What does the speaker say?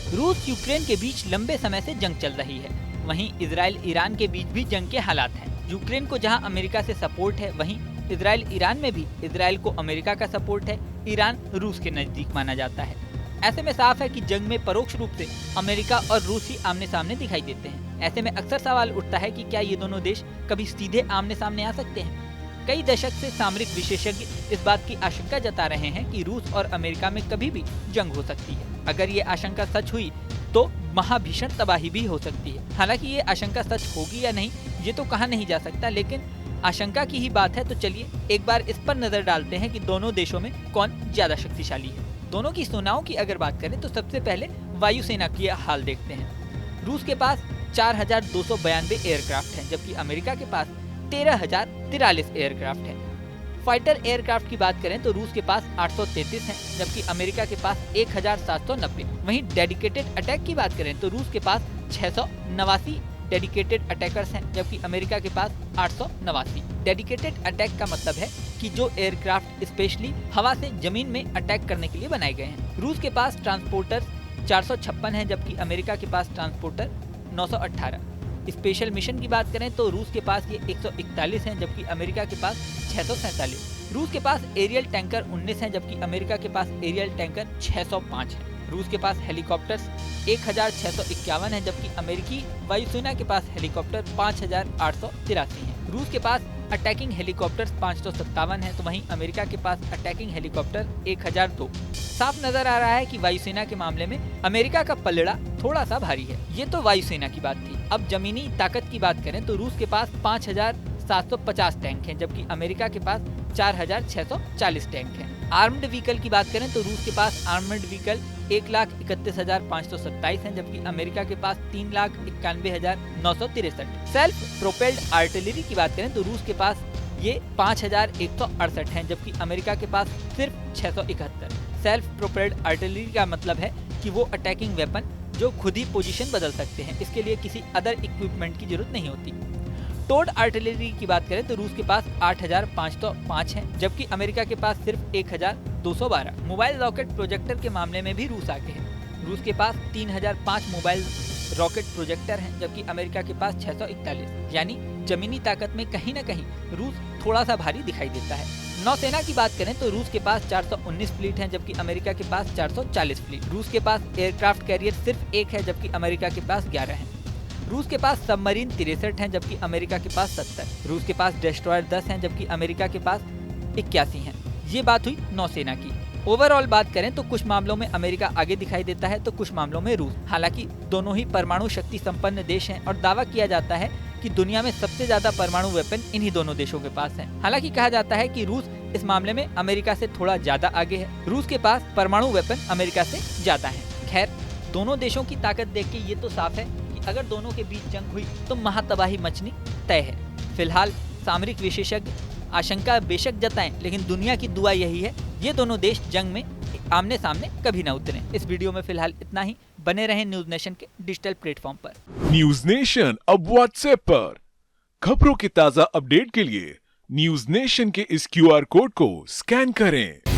रूस यूक्रेन के बीच लंबे समय से जंग चल रही है। वहीं इजराइल ईरान के बीच भी जंग के हालात हैं। यूक्रेन को जहां अमेरिका से सपोर्ट है, वहीं इजराइल ईरान में भी इजराइल को अमेरिका का सपोर्ट है। ईरान रूस के नजदीक माना जाता है। ऐसे में साफ है कि जंग में परोक्ष रूप से अमेरिका और रूस ही आमने सामने दिखाई देते हैं। ऐसे में अक्सर सवाल उठता है कि क्या ये दोनों देश कभी सीधे आमने सामने आ सकते हैं। कई दशक से सामरिक विशेषज्ञ इस बात की आशंका जता रहे हैं कि रूस और अमेरिका में कभी भी जंग हो सकती है। अगर ये आशंका सच हुई तो महाभीषण तबाही भी हो सकती है। हालांकि ये आशंका सच होगी या नहीं ये तो कहा नहीं जा सकता, लेकिन आशंका की ही बात है। तो चलिए एक बार इस पर नजर डालते हैं कि दोनों देशों में कौन ज्यादा शक्तिशाली है। दोनों की सेनाओं की अगर बात करें तो सबसे पहले वायुसेना की हाल देखते हैं। रूस के पास 4292 एयरक्राफ्ट हैं, जबकि अमेरिका के पास 13043 एयरक्राफ्ट हैं। फाइटर एयरक्राफ्ट की बात करें तो रूस के पास 833 हैं, जबकि अमेरिका के पास 1790। वहीं डेडिकेटेड अटैक की बात करें तो रूस के पास 689 डेडिकेटेड अटैकर्स हैं, जबकि अमेरिका के पास 889। डेडिकेटेड अटैक का मतलब है कि जो एयरक्राफ्ट स्पेशली हवा से जमीन में अटैक करने के लिए बनाए गए हैं। रूस के पास ट्रांसपोर्टर 456 हैं, जबकि अमेरिका के पास ट्रांसपोर्टर 918। स्पेशल मिशन की बात करें तो रूस के पास ये 141 हैं, जबकि अमेरिका के पास 647। रूस के पास एरियल टैंकर 19 हैं, जबकि अमेरिका के पास एरियल टैंकर 605 हैं। रूस के पास हेलीकॉप्टर्स 1651 हैं, जबकि अमेरिकी वायुसेना के पास हेलीकॉप्टर 5883 हैं। रूस के पास अटैकिंग हेलीकॉप्टर्स 557 हैं, तो वहीं अमेरिका के पास अटैकिंग हेलीकॉप्टर 1002। साफ नजर आ रहा है कि वायुसेना के मामले में अमेरिका का पलड़ा थोड़ा सा भारी है। ये तो वायुसेना की बात थी। अब जमीनी ताकत की बात करें तो रूस के पास 5750 टैंक हैं, जबकि अमेरिका के पास 4640 टैंक हैं। आर्म्ड व्हीकल की बात करें तो रूस के पास आर्म्ड व्हीकल 1,31,527 हैं, जबकि अमेरिका के पास 3,91,963। सेल्फ प्रोपेल्ड आर्टिलरी की बात करें तो रूस के पास ये 5,168 हैं, जबकि अमेरिका के पास सिर्फ 671। सेल्फ प्रोपेल्ड आर्टिलरी का मतलब है कि वो अटैकिंग वेपन जो खुद ही पोजीशन बदल सकते हैं। इसके लिए किसी अदर इक्विपमेंट की जरूरत नहीं होती। टोड आर्टिलरी की बात करें तो रूस के पास 8,505 हैं, जबकि अमेरिका के पास सिर्फ 1,212। मोबाइल रॉकेट प्रोजेक्टर के मामले में भी रूस आगे है। रूस के पास 3005 मोबाइल रॉकेट प्रोजेक्टर हैं, जबकि अमेरिका के पास 641। यानी जमीनी ताकत में कहीं न कहीं रूस थोड़ा सा भारी दिखाई देता है। नौसेना की बात करें तो रूस के पास 419 फ्लीट हैं, जबकि अमेरिका के पास 440 फ्लीट। रूस के पास एयरक्राफ्ट कैरियर सिर्फ 1 है, जबकि अमेरिका के पास 11 हैं। रूस के पास सबमरीन 63 हैं, जबकि अमेरिका के पास 70। रूस के पास डिस्ट्रॉयर 10 हैं, जबकि अमेरिका के पास 81 हैं। ये बात हुई नौसेना की। ओवरऑल बात करें तो कुछ मामलों में अमेरिका आगे दिखाई देता है तो कुछ मामलों में रूस। हालांकि दोनों ही परमाणु शक्ति संपन्न देश हैं और दावा किया जाता है कि दुनिया में सबसे ज्यादा परमाणु वेपन इन्हीं दोनों देशों के पास हैं। हालांकि कहा जाता है कि रूस इस मामले में अमेरिका से थोड़ा ज्यादा आगे है। रूस के पास परमाणु वेपन अमेरिका से ज्यादा है। खैर, दोनों देशों की ताकत देख के ये तो साफ है कि अगर दोनों के बीच जंग हुई तो महातबाही मचनी तय है। फिलहाल सामरिक विशेषज्ञ आशंका बेशक जताएं, लेकिन दुनिया की दुआ यही है ये दोनों देश जंग में आमने सामने कभी न उतरें। इस वीडियो में फिलहाल इतना ही। बने रहें न्यूज नेशन के डिजिटल प्लेटफॉर्म पर। न्यूज नेशन अब व्हाट्सएप पर। खबरों के ताजा अपडेट के लिए न्यूज नेशन के इस QR कोड को स्कैन करें।